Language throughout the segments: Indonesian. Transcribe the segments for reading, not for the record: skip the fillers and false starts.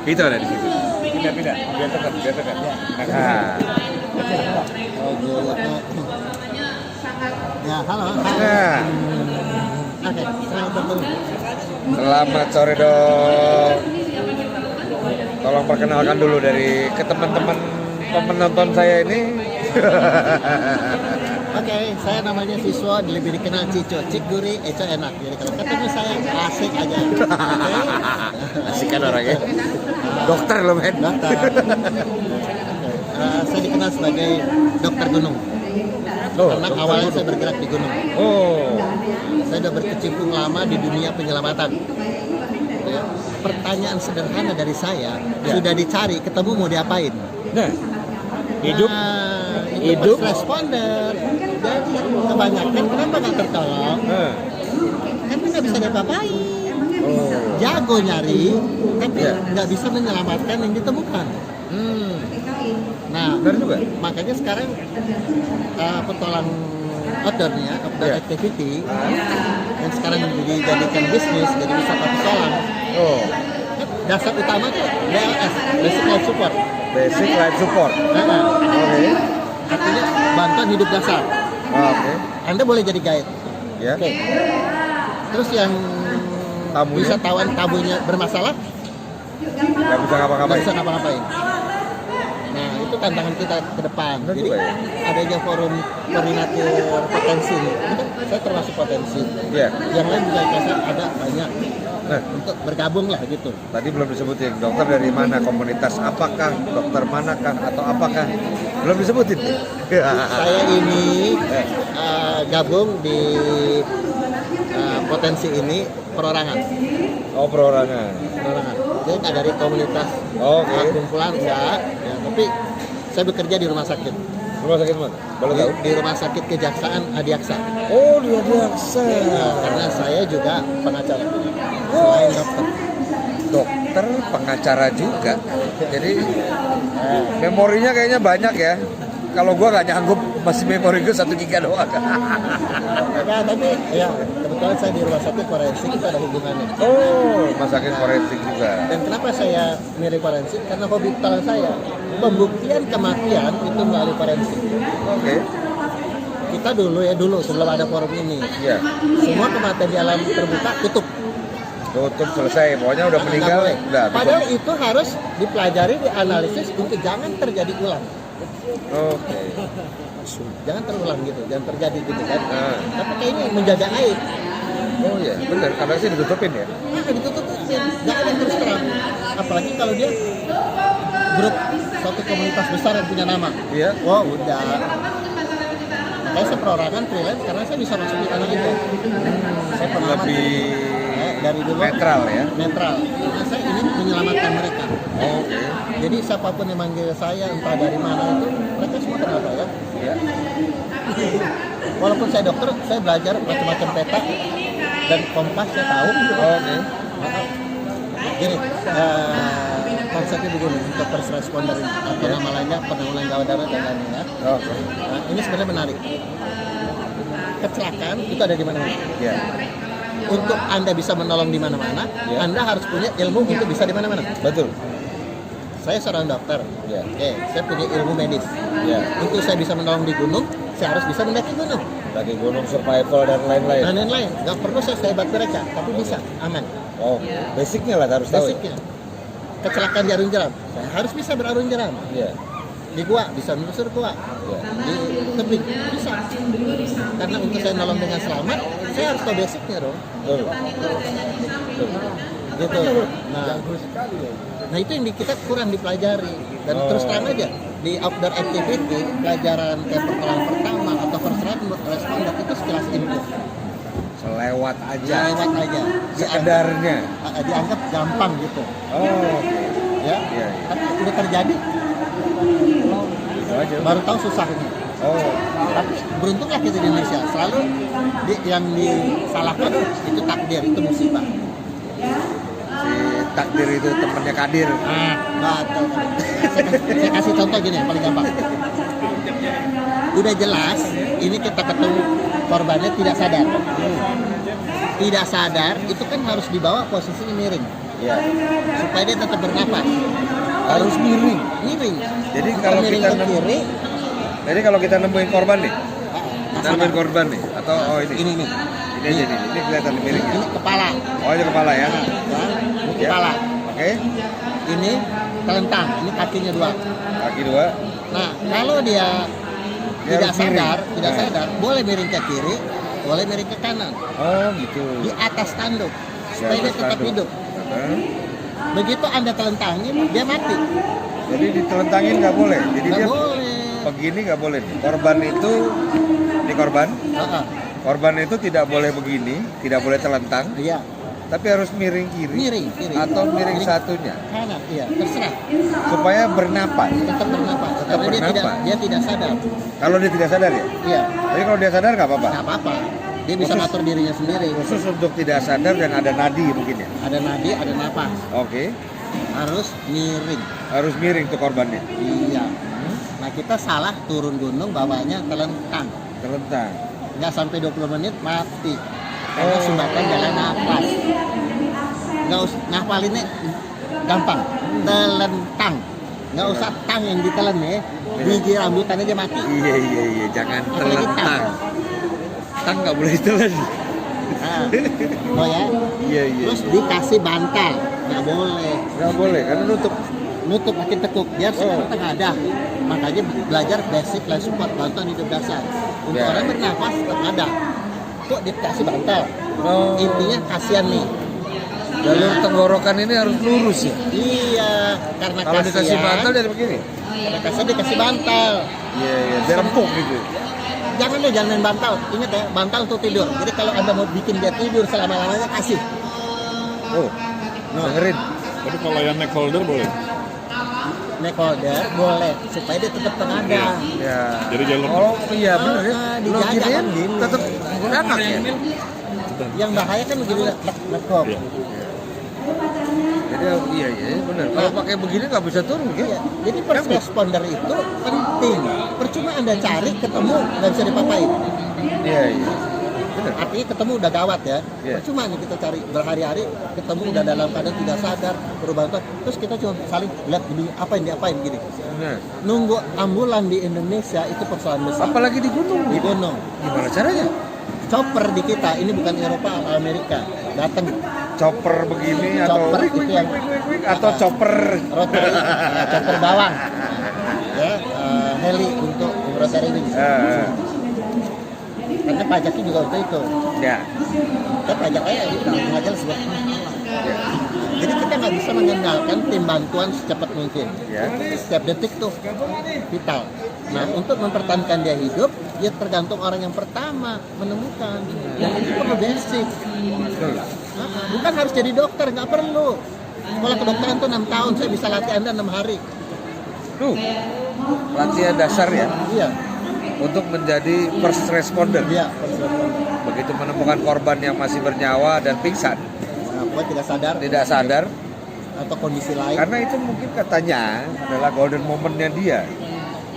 Itu ada di situ. Pindah, biar dekat. Nah. Oh, gitu. Ya, halo. Nah. Oke, selamat bertemu. Selamat sore dong. Tolong perkenalkan dulu dari ke teman-teman penonton saya ini. Oke, saya namanya Siswa, lebih dikenal Cico, Cik Guri, Eco enak. Jadi kalau ketemu saya asik aja. Asik kan orangnya. Dokter loh men. Dokter. Saya dikenal sebagai dokter gunung. Karena awalnya saya bergerak di gunung. Saya sudah berkecimpung lama di dunia penyelamatan. Ya. Pertanyaan sederhana dari saya, sudah dicari, ketemu mau diapain? Nah, hidup First responder. Jadi kebanyakan kenapa nggak tertolong? Kan nggak bisa diapa-apain. Jago nyari, tapi nggak bisa menyelamatkan yang ditemukan. Nah, benar juga. Makanya sekarang petualang outdoornya, outdoor activity, yang sekarang dijadikan bisnis, jadi wisata petualang. Dasar utama tuh BLS, Basic Life Support. Basic Life Support. Oke. Artinya bantuan hidup dasar. Oke. Anda boleh jadi guide. Ya. Oke. Terus yang Tamunya? wisatawan tamunya bermasalah, Nggak bisa nggak ngapa-ngapain. bisa ngapa-ngapain. Nah, itu tantangan kita ke depan. Benar Jadi juga ya. adanya forum koordinator potensi. Ini kan saya termasuk potensi. Iya. Yang lain juga saya ada banyak. Nah, Untuk bergabung lah gitu. tadi belum disebutin dokter dari mana, komunitas apakah, dokter manakah atau apakah, belum disebutin. Saya ini gabung di potensi ini perorangan. Oh, perorangan. Jadi nggak dari komunitas kumpulan enggak, ya, tapi saya bekerja di rumah sakit. Rumah sakit mana? Boleh tahu? Di rumah sakit Kejaksaan Adiaksa. Oh, di Adiaksa. Karena saya juga pengacara. Selain dokter. Dokter, pengacara juga. Jadi memorinya kayaknya banyak ya. Kalau gua nggak nyanggup, masih memori gue 1 giga doang. Ya, tapi ya kebetulan saya di rumah sakit forensik itu ada hubungannya. Oh, rumah sakit forensik juga. Dan kenapa saya milih forensik? Karena hobi petualang saya. Pembuktian kematian itu melalui forensik. Oke. Kita dulu sebelum ada forum ini, Iya. semua kematian di alam terbuka tutup. Tutup selesai. Pokoknya udah Nggak meninggal, boleh. udah. Padahal itu harus dipelajari, dianalisis untuk jangan terjadi ulang. Oke. Jangan terulang gitu, jangan terjadi gitu kan. Nah. Tapi kayaknya menjaga aib. Oh iya, benar. Karena sih ditutupin ya. Nah, ditutupin, jangan yang terus terang. Apalagi kalau dia grup suatu komunitas besar yang punya nama. Iya. Wah, udah. Makanya saya perorangan freelance karena saya bisa masuk di tanah itu. Saya pengamat. Lebih Dari dulu netral ya. Netral. Karena saya ingin menyelamatkan mereka. Oke. Jadi siapapun yang manggil saya, entah dari mana itu, mereka semua kenal saya. Iya. Walaupun saya dokter, saya belajar macam-macam peta dan kompas saya tahu. Oke. Gini, konsepnya begini untuk first responder atau nama lainnya penanggulangan gawat darurat dan lainnya. Oke. Nah, ini sebenarnya menarik. Kecelakaan itu ada di mana-mana. Iya. Untuk Anda bisa menolong di mana-mana, Anda harus punya ilmu untuk bisa di mana-mana. Betul. Saya seorang dokter. Iya. Oke, saya punya ilmu medis. Iya. Untuk saya bisa menolong di gunung, saya harus bisa mendaki gunung. Lagi gunung survival dan lain-lain. Dan lain-lain. Nggak perlu saya sehebat mereka, tapi bisa, aman. Oh, basicnya lah harus tahu. Basicnya. Kecelakaan di arung jeram, saya harus bisa berarung jeram. Iya. Di gua, bisa menelusur gua. Iya. Di tebing, bisa. Karena untuk saya nolong dengan selamat, saya harus tahu basicnya dong. Betul. Gitu. Nah itu yang kita kurang dipelajari. Dan terus terang aja, di outdoor activity, pelajaran kayak pertolongan pertama atau first responder itu sekelas info. Selewat aja. Lewat aja. Sekedarnya. Dianggap gampang gitu. Oh, oke. Ya. Iya. Tapi udah terjadi, Itu aja. baru tahu susahnya. Oh. Tapi beruntunglah kita di Indonesia. Selalu yang disalahkan itu takdir, itu musibah. Si takdir itu temennya Kadir. Betul. Saya kasih contoh gini yang paling gampang. Udah jelas, ini kita ketemu korbannya tidak sadar. Tidak sadar, itu kan harus dibawa posisinya miring. Ya. supaya dia tetap bernapas. Harus miring. Miring. Jadi kalau miring kita ke kiri, Jadi kalau kita nemuin korban nih, nah, nemuin korban nih, atau ini ini aja nih, ini kelihatan miring. ini kepala, Oh ini kepala ya. ya, ini Ya. kepala, Oke. ini telentang, ini kakinya 2. Kaki 2. Nah, kalau dia tidak harus miring. tidak Nah. sadar, boleh miring ke kiri, boleh miring ke kanan, Oh gitu. di atas tanduk, Di supaya dia atas tetap tanduk. hidup. Nah, Begitu Anda telentangin, dia mati. jadi ditelentangin nggak boleh. Jadi Nggak dia boleh. begini nggak boleh. Korban itu, ini korban. Heeh. Korban itu tidak boleh begini, tidak boleh telentang, Iya, tapi harus miring kiri miring, atau miring satunya kanan, iya, terserah. supaya bernapas. Tetap bernapas, karena bernapas. dia tidak sadar. Kalau dia tidak sadar ya. Iya, Tapi kalau dia sadar nggak apa-apa. nggak apa-apa. Dia bisa Khusus- ngatur dirinya sendiri. Khusus untuk tidak sadar dan ada nadi mungkin ya. Ada nadi, ada napas. Oke, Harus miring. harus miring tuh korbannya. Iya. Nah, kita salah turun gunung bawahnya telentang. Telentang. Nggak sampai 20 menit mati. Karena Oh. sumbatan jalan napas. Nggak usah ngapalinnya gampang. Telentang. Nggak usah tang yang ditelen ya. Biji rambutan aja mati. Iya, jangan Apalagi telentang. Tang nggak boleh ditelan. Nah, oh ya. Iya. Terus dikasih bantal. Nggak boleh. Nggak boleh karena nutup. Nutup makin tekuk. Biar sekarang tengah ada. Makanya belajar basic life support, bantuan hidup dasar. Untuk Ya. orang bernafas tetap ada. Kok dikasih bantal? Oh. Intinya kasihan nih. Jalur tenggorokan ini harus lurus ya. Iya, karena Kalau dikasih kasihan. bantal jadi begini. Karena kasihan dikasih bantal. Iya, biar empuk gitu. Jangan deh, jangan main bantal. Ingat ya, bantal untuk tidur. Jadi kalau Anda mau bikin dia tidur selama-lamanya, kasih. Oh, dengerin. Tapi kalau yang neck holder boleh. Neck holder boleh, supaya dia tetap tenada. Ya. Jadi jalur Oh iya benar ya. Kalau Dijajah gini kan gini. tetap enak ya. Yang bahaya kan begini, lekop. Iya. Jadi iya benar. Kalau pakai begini nggak bisa turun ya. Iya. Jadi first responder itu penting. Percuma Anda cari, ketemu, nggak bisa dipapain. Iya. Benar. Artinya ketemu udah gawat ya. Iya. Percuma nih kita cari berhari-hari, ketemu udah dalam keadaan tidak sadar, perlu bantuan. Terus kita cuma saling lihat dulu diapain gini. Benar. Nunggu ambulan di Indonesia itu persoalan besar. Apalagi di gunung. Di gunung. Gimana caranya? Chopper di kita, ini bukan Eropa atau Amerika. Datang Chopper begini atau Chopper wik, itu yang- atau chopper rotary, ya, chopper bawang. Ya, heli untuk rotary wing. Karena pajaknya juga untuk itu. ya. Kita pajaknya nggak jelas buat. Jadi kita nggak bisa mengandalkan tim bantuan secepat mungkin. Ya. Setiap detik tuh vital. Nah, untuk mempertahankan dia hidup, dia tergantung orang yang pertama menemukan. Dan itu perlu basic. Betul. Bukan harus jadi dokter, nggak perlu. Sekolah kedokteran tuh 6 tahun, saya bisa latih Anda 6 hari. Tuh. Latihan dasar ya Iya, untuk menjadi first responder. iya. Begitu menemukan korban yang masih bernyawa dan pingsan, Nah, buat tidak sadar tidak sadar, atau kondisi lain. karena itu mungkin katanya adalah golden momentnya dia,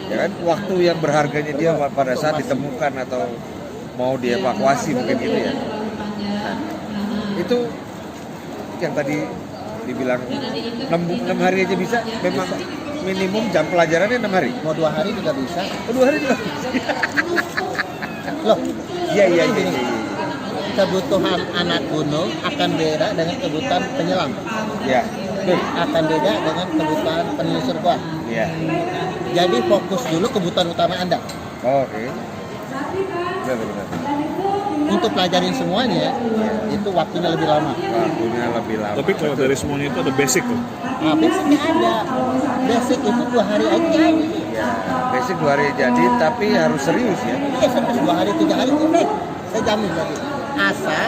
ya kan, waktu yang berharganya dia pada saat ditemukan atau mau dievakuasi mungkin gitu ya. Nah, itu yang tadi dibilang 6 hari aja bisa, memang minimum jam pelajarannya 6 hari. Mau 2 hari juga bisa. Oh, 2 hari juga. Loh, Iya. kebutuhan anak gunung akan beda dengan kebutuhan penyelam. Ya, betul. Akan beda dengan kebutuhan penelusur gua. Iya. Jadi fokus dulu kebutuhan utama Anda. Oke. Benar. Untuk pelajarin semuanya, itu waktunya lebih lama. Waktunya lebih lama. Tapi kalau dari semuanya itu ada basic tuh. Nah, basicnya ada. Basic itu 2 hari aja jadi. Ya, basic 2 hari jadi, tapi harus serius ya. Iya, sampai 2 hari, 3 hari udah. Saya jamin tadi. Asal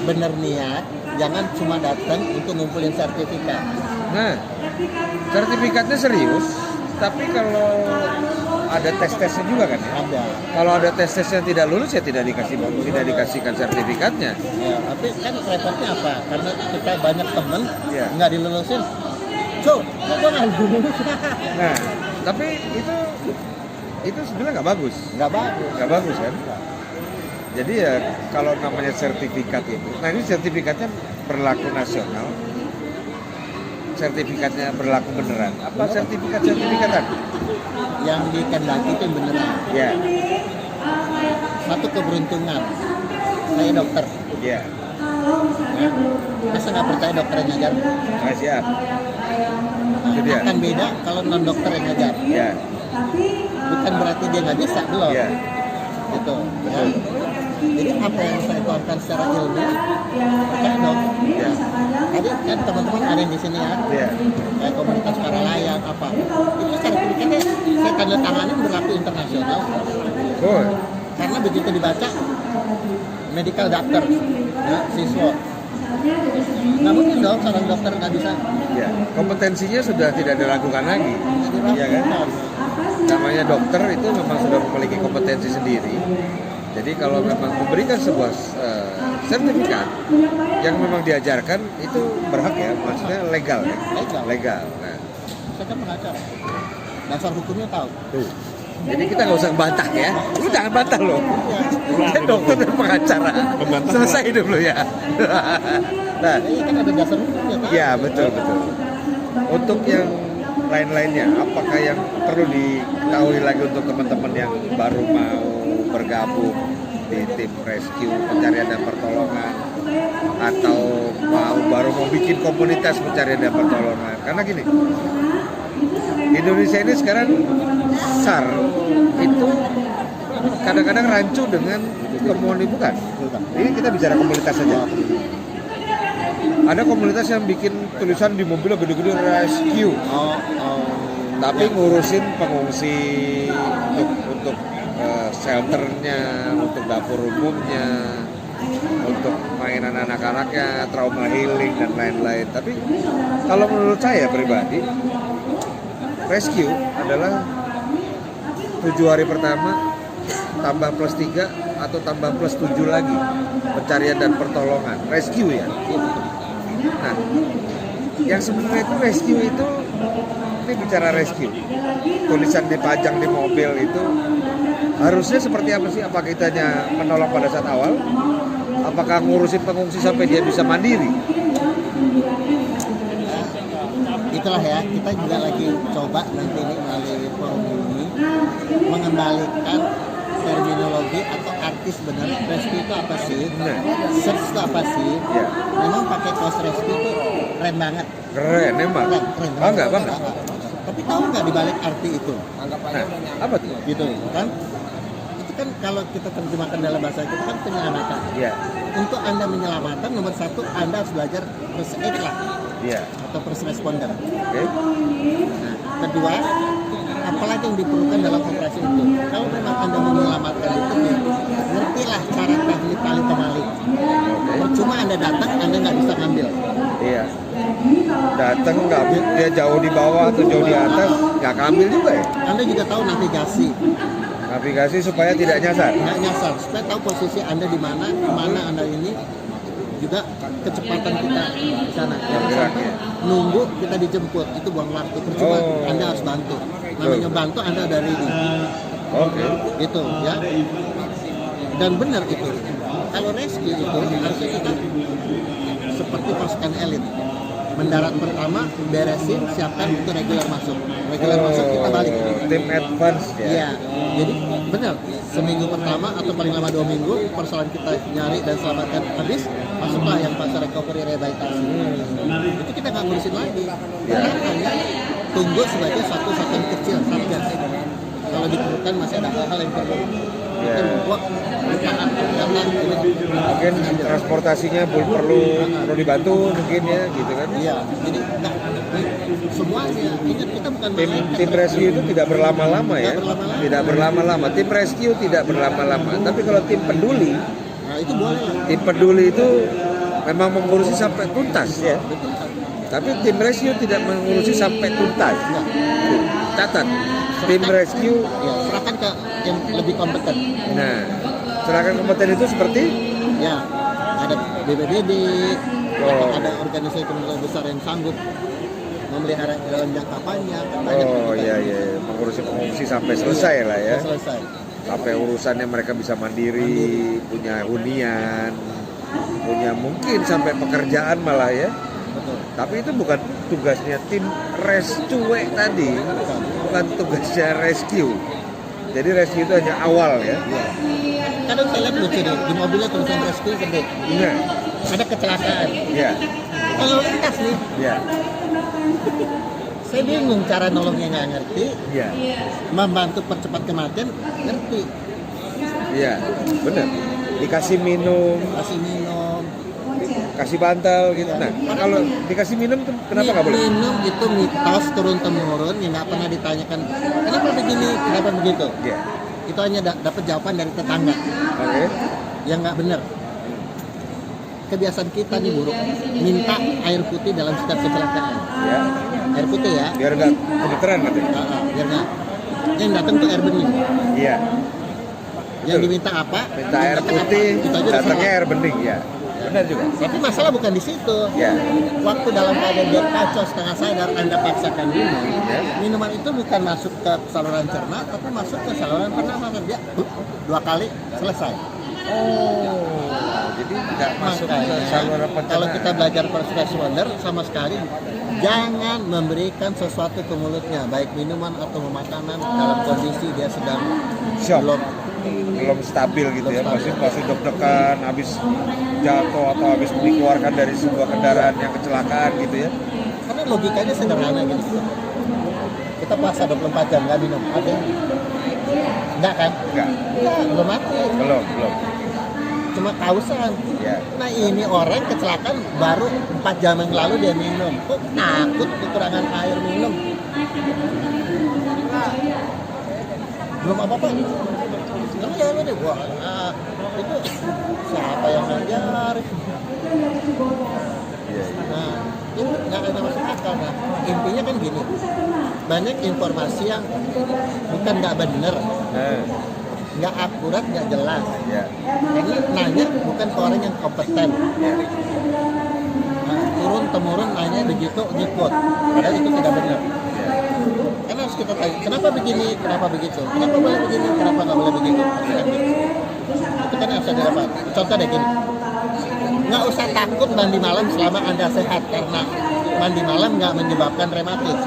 bener niat, jangan cuma datang untuk ngumpulin sertifikat. Nah, sertifikatnya serius, tapi kalau ada tes-tesnya juga kan ya. Ada. Kalau ada tes-tesnya tidak lulus ya tidak dikasihkan sertifikatnya. Ya, tapi kan repotnya apa? Karena kita banyak temen Iya. nggak dilulusin. Kok gua nggak lulus? Nah, tapi itu sebenarnya nggak bagus. Nggak bagus. Nggak bagus kan? Jadi ya kalau namanya sertifikat itu, nah ini sertifikatnya berlaku nasional, sertifikatnya berlaku beneran. Apa sertifikat-sertifikatan? Yang dikehendaki itu yang beneran. Ya, Satu keberuntungan, saya dokter. ya, Ya. Masa nggak percaya dokter yang ngajar? siap. Itu dia. Akan beda kalau non dokter yang ngajar. Ya, Bukan berarti dia nggak bisa, belum. ya, Gitu. Ya. Jadi apa yang saya tuangkan secara ilmiah, percaya dong. ya, Tadi kan teman-teman ada yang di sini ya, ya. kayak komunitas para layang apa. Itu sertifikatnya saya tanda tanganin berlaku internasional. Oh, Karena begitu dibaca medical doctor, ya, siswa. Nggak mungkin dong seorang dokter nggak bisa. ya. Kompetensinya sudah tidak diragukan lagi. Iya kan? diragukan. Namanya dokter itu memang sudah memiliki kompetensi sendiri. Jadi kalau memang memberikan sebuah sertifikat yang memang diajarkan itu berhak ya, maksudnya legal ya. Legal. Nah, Saya kan pengacara. Dasar hukumnya tahu. tuh. Jadi kita nggak usah bantah ya. Lu jangan bantah loh. Dia dokter dan pengacara. Membantah Selesai hidup lo ya. Nah, Ini kan ada dasar hukumnya. Pak. ya betul. Untuk yang lain-lainnya, apakah yang perlu diketahui lagi untuk teman-teman yang baru mau bergabung di tim rescue pencarian dan pertolongan atau baru mau bikin komunitas pencarian dan pertolongan? Karena gini, Indonesia ini sekarang SAR itu kadang-kadang rancu dengan komunitas, bukan? Ini kita bicara komunitas saja. Ada komunitas yang bikin tulisan di mobil gede-gede rescue, tapi ngurusin pengungsi untuk shelternya, untuk dapur umumnya, untuk mainan anak-anaknya, trauma healing dan lain-lain. Tapi kalau menurut saya pribadi, rescue adalah 7 hari pertama tambah plus 3 atau tambah plus 7 lagi pencarian dan pertolongan rescue ya. Nah, yang sebenarnya itu rescue itu, ini bicara rescue, tulisan dipajang di mobil itu harusnya seperti apa sih? Apa kitanya menolong pada saat awal? Apakah ngurusin pengungsi sampai dia bisa mandiri? Itulah ya, kita juga lagi coba nanti ini melalui forum ini mengembalikan terminologi atau arti sebenarnya rescue itu apa sih? Nah. Search itu apa sih? Ya. Memang pakai kaos rescue itu keren banget. Keren emang. Keren Bangga banget. Tapi tahu nggak dibalik arti itu? Nah, apa tuh? Gitu kan? Itu kan kalau kita terjemahkan dalam bahasa kita kan penyelamatan. Ya, Untuk Anda menyelamatkan, nomor satu Anda harus belajar first aid lah ya. atau first responder. Oke. Nah, kedua, apalagi yang diperlukan dalam operasi itu. Kalau memang Anda mau menyelamatkan itu, ngertilah cara teknik paling kembali. Percuma Anda datang, Anda nggak bisa ngambil. Iya. Datang nggak, dia jauh di bawah atau jauh di atas, nggak ambil juga ya. Anda juga tahu navigasi, Navigasi supaya tidak nyasar. nggak nyasar, supaya tahu posisi Anda di mana, kemana Anda ini, juga kecepatan kita di sana. Jangan sampai nunggu kita dijemput, itu buang waktu. Percuma Anda harus bantu. Namanya bantu Anda dari ini. Oke. Gitu ya. Dan benar itu. Kalau rescue itu harusnya kita seperti pasukan elit. Mendarat pertama, beresin, siapkan untuk reguler masuk. Reguler masuk kita balik. Tim advance ya. Iya. Jadi benar. Seminggu pertama atau paling lama 2 minggu persoalan kita nyari dan selamatkan habis, masuklah yang fase recovery rehabilitasi. Itu kita nggak ngurusin lagi. Kita hanya tunggu sebagai satu satuan kecil satgas. Kalau diperlukan masih ada hal-hal yang perlu. Ya. Mungkin Mungkin transportasinya perlu dibantu mungkin ya, gitu kan. Iya, jadi enggak semuanya. Ingat kita bukan Tim rescue itu tidak berlama-lama ya. Tidak berlama-lama. Tim rescue tidak berlama-lama. Tapi kalau tim peduli, Nah, itu boleh lah. tim peduli itu memang mengurusi sampai tuntas ya. Betul kan? Tapi tim rescue tidak mengurusi sampai tuntas. Catat. Tim rescue. Ya, serahkan ke yang lebih kompeten. Nah, serahkan kompeten itu seperti Ya, ada BPBD, Oh. ada organisasi kementerian besar yang sanggup memelihara dalam jangka panjang. Banyak iya, mengurusi pengungsi sampai selesai lah ya. Selesai. Sampai urusannya mereka bisa mandiri, punya hunian, punya mungkin sampai pekerjaan malah ya. Betul. Tapi itu bukan tugasnya tim rescue tadi, bukan tugasnya rescue. Jadi rescue itu hanya awal ya. Iya. Kadang saya lihat lucu nih, di mobilnya tulisan rescue gede. Iya. Ada kecelakaan. Iya. Kalau lintas nih, Iya. saya bingung cara nolongnya nggak ngerti, Iya. membantu percepat kematian ngerti. Iya. Benar. Dikasih minum, Kasih minum. kasih bantal gitu. Nah, kalau dikasih minum tuh kenapa nggak boleh? Minum itu mitos turun temurun yang nggak pernah ditanyakan kenapa begini, kenapa begitu. Iya. Itu hanya dapat jawaban dari tetangga Oke. yang nggak benar. Kebiasaan kita nih buruk, minta air putih dalam setiap kecelakaan. Ya. Air putih ya, Biar nggak kedokteran katanya. biar nggak. Yang datang tuh air bening. Iya. Yang Betul. diminta apa? Minta air Diminta putih, apa? Itu aja udah datangnya salah. air bening ya. Benar juga. Tapi masalah bukan di situ. Ya. Waktu dalam keadaan dia kacau setengah sadar, Anda paksakan minum. Ya. Minuman itu bukan masuk ke saluran cerna, tapi masuk ke saluran pernafasan. Dia 2 kali selesai. Oh. Jadi nggak masuk ke Makanya, saluran pencernaan. kalau kita belajar first responder sama sekali jangan memberikan sesuatu ke mulutnya, baik minuman atau makanan dalam kondisi dia sedang Shock. belum stabil gitu ya, Belum stabil. masih deg-degan, habis jatuh atau habis dikeluarkan dari sebuah kendaraan yang kecelakaan gitu ya. karena logikanya sederhana gitu. Kita puasa 24 jam nggak minum, ada? Enggak kan? Enggak, Belum mati, belum. cuma kausan. Ya. Nah ini orang kecelakaan baru 4 jam yang lalu dia minum. Kok takut kekurangan air minum? Belum apa-apa. Kamu jangan minum. Wah, itu siapa yang ngajar? Iya. Nah, itu nggak ada masuk akal. Nah, intinya kan gini. Banyak informasi yang bukan nggak benar, Nah, nggak akurat, nggak jelas. ya. Karena nanya bukan ke orang yang kompeten. Ya. Nah, turun temurun nanya begitu ngikut, padahal itu tidak benar. Ya. Karena harus kita tanya kenapa begini, kenapa begitu, kenapa boleh begini, kenapa nggak boleh begitu. Itu kan harus ada apa? Contoh deh gini, nggak usah takut mandi malam selama Anda sehat, karena mandi malam nggak menyebabkan rematik.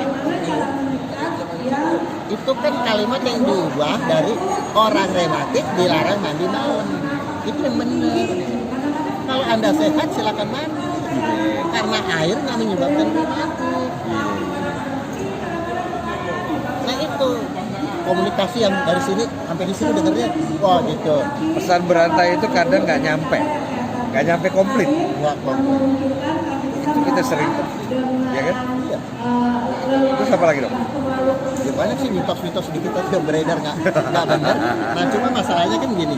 Itu kan kalimat yang diubah dari orang rematik dilarang mandi malam. Itu yang benar. Kalau Anda sehat silakan mandi, karena air nggak menyebabkan rematik. Nah itu komunikasi yang dari sini sampai di sini dengernya, wah gitu. Pesan berantai itu kadang nggak nyampe komplit. Nggak komplit. Itu kita sering, ya kan? Iya. Terus apa lagi dong? Ya banyak sih mitos-mitos di kita juga beredar nggak benar. Nah cuma masalahnya kan gini.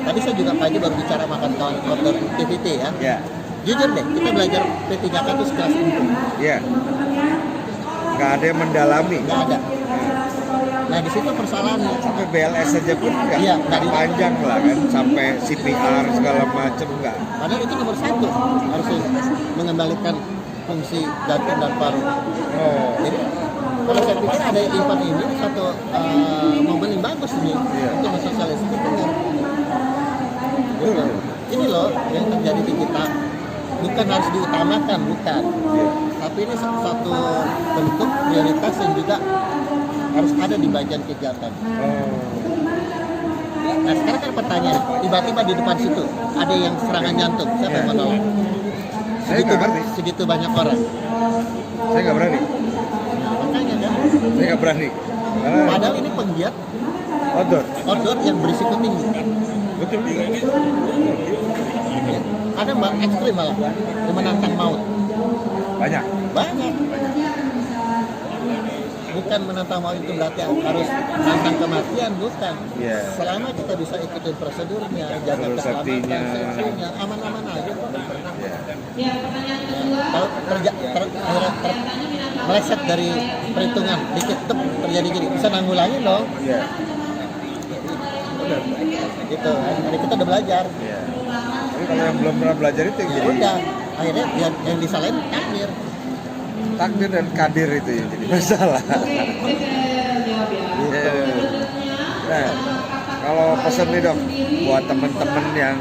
Tadi saya juga pagi baru bicara makan kawan outdoor activity ya. Ya, Jujur deh, kita belajar P3K itu sekelas info. ya. Nggak ada yang mendalami. Nggak ada. Nah di situ persoalannya. Sampai BLS saja pun nggak Iya, nggak nggak panjang lah kan, sampai CPR segala macem nggak. Padahal itu nomor 1 harus mengembalikan fungsi jantung dan paru. Oh, Jadi kalau saya pikir ada event ini satu momen yang bagus nih untuk mensosialisasikan. betul. Ini loh yang terjadi di kita, bukan harus diutamakan, bukan. Iya. Tapi ini satu bentuk prioritas yang juga harus ada di bagian kegiatan. Oh, Nah sekarang kan pertanyaan, tiba-tiba di depan situ ada yang serangan jantung, siapa yang menolong? saya nggak ngerti. Segitu banyak orang. Saya nggak berani. Makanya kan, Saya nggak berani. Karena padahal ini penggiat outdoor. outdoor yang berisiko tinggi. Betul juga. Ada mbak ekstrim malah yang menantang maut. Banyak. Banyak. Bukan menantang maut itu berarti harus menantang kematian, bukan. Iya. Selama kita bisa ikutin prosedurnya, jaga Jalur keselamatan, safety-nya. safety-nya, aman-aman aja kok. Ya. Kalau meleset dari perhitungan dikit tep terjadi gini, bisa nanggulangi loh. Iya. Benar. Gitu. Jadi kita udah belajar. Iya. Tapi kalau yang belum pernah belajar itu yang Ya jadi udah, akhirnya yang disalahin takdir. takdir dan kadir itu yang jadi masalah. Iya. Nah, kalau pesan nih dok buat temen-temen yang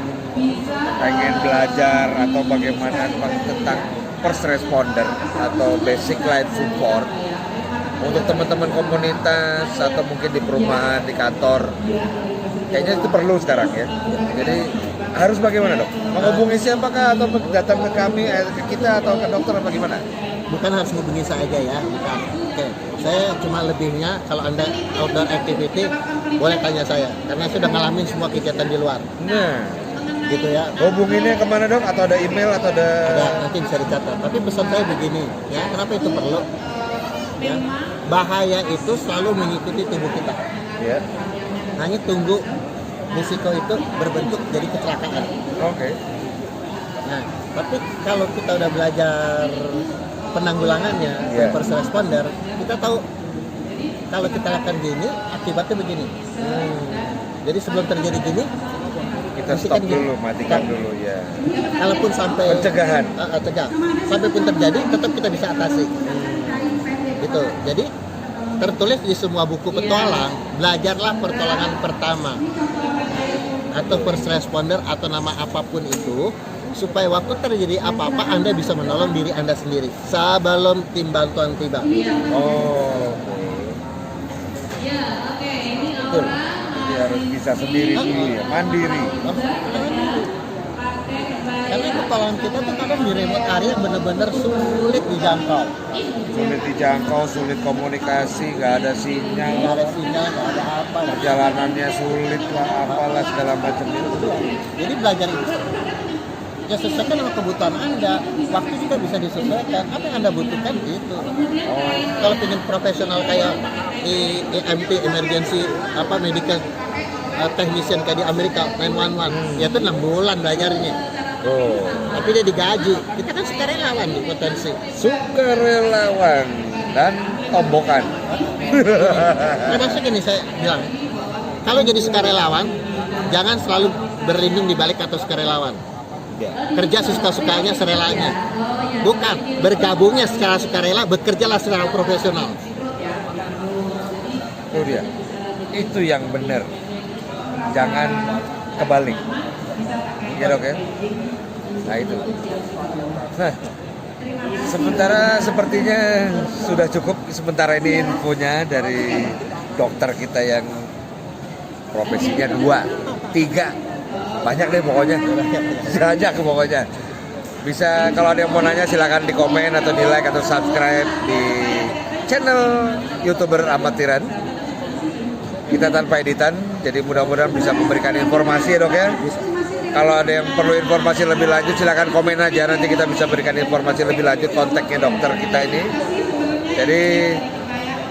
pengen belajar atau bagaimana tentang first responder atau basic life support untuk teman-teman komunitas atau mungkin di perumahan, di kantor, kayaknya itu perlu sekarang ya. Jadi harus bagaimana dok? Menghubungi siapakah atau datang ke kami, ke kita atau ke dokter apa gimana? Bukan harus hubungi saya aja ya, bukan. Oke, saya cuma lebihnya kalau Anda outdoor activity boleh tanya saya karena sudah ngalamin semua kegiatan di luar. Nah, Gitu ya. hubunginnya kemana dok? Atau ada email atau ada? Ada, nanti bisa dicatat. Tapi pesan saya begini, ya, kenapa itu perlu? Ya, bahaya itu selalu mengikuti tubuh kita. Ya. Hanya tunggu risiko itu berbentuk jadi kecelakaan. Oke. Nah, tapi kalau kita udah belajar penanggulangannya, Yeah. first responder, kita tahu kalau kita lakukan gini, akibatnya begini. Jadi sebelum terjadi gini, Kita hentikan stop gini. dulu, matikan Stop. dulu ya. Kalaupun sampai Pencegahan. cegah, sampai pun terjadi, tetap kita bisa atasi. Gitu. Jadi tertulis di semua buku petualang, belajarlah pertolongan pertama atau first responder atau nama apapun itu, supaya waktu terjadi apa-apa Anda bisa menolong diri Anda sendiri sebelum tim bantuan tiba. Oh. Betul. Jadi harus bisa sendiri dulu ya, mandiri. Karena pertolongan kita tuh kadang di remote area benar-benar sulit dijangkau. Sulit dijangkau, sulit komunikasi, nggak ada Nggak sinyal, ada sinyal, nggak ada apa. perjalanannya sulit lah, apalah segala macam itu. Jadi belajar itu ya sesuaikan dengan kebutuhan Anda. Waktu juga bisa disesuaikan. Apa yang Anda butuhkan itu. Kalau ingin profesional kayak EMT, emergency apa medical technician kayak di Amerika 911, ya itu 6 bulan belajarnya. Oh. Tapi dia digaji. Kita kan sukarelawan nih potensi. Sukarelawan dan tombokan. Nah, maksud gini saya bilang, kalau jadi sukarelawan, jangan selalu berlindung di balik kata sukarelawan. Ya. Kerja sesuka-sukanya, serelanya. Bukan, bergabungnya secara sukarela, bekerjalah secara profesional. Itu dia. Itu yang benar. Jangan kebalik. Ya dok ya. Nah itu. Nah, sementara sepertinya sudah cukup sementara ini infonya dari dokter kita yang profesinya 2, 3. Banyak deh pokoknya. Banyak pokoknya. Bisa kalau ada yang mau nanya silakan di komen atau di like atau subscribe di channel YouTuber Amatiran. Kita tanpa editan, jadi mudah-mudahan bisa memberikan informasi ya dok ya. Kalau ada yang perlu informasi lebih lanjut silakan komen aja, nanti kita bisa berikan informasi lebih lanjut kontaknya dokter kita ini. Jadi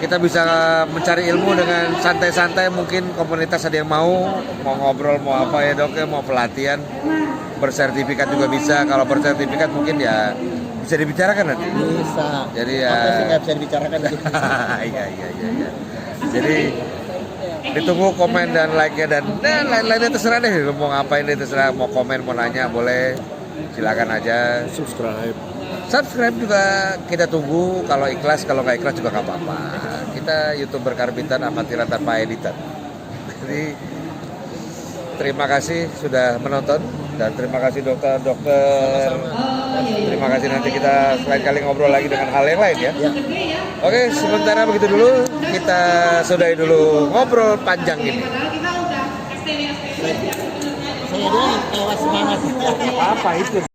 kita bisa mencari ilmu dengan santai-santai, mungkin komunitas ada yang mau ngobrol mau apa ya dok ya, mau pelatihan bersertifikat juga bisa. Kalau bersertifikat mungkin ya bisa dibicarakan nanti. Bisa. Jadi ya. Apa sih nggak bisa dibicarakan di sini? Iya. Jadi ditunggu komen dan like-nya dan lain-lainnya terserah deh. Lu mau ngapain deh terserah, mau komen mau nanya boleh, silakan aja. Subscribe juga kita tunggu, kalau ikhlas, kalau nggak ikhlas juga nggak apa-apa. Kita YouTuber Karbitan Amatiran tanpa editan. Jadi terima kasih sudah menonton dan terima kasih dokter. Terima kasih, nanti kita lain kali ngobrol lagi dengan hal yang lain ya. Oke, sementara begitu dulu, kita sudahi dulu ngobrol panjang ini. Saya doang lewat semangat. Apa itu?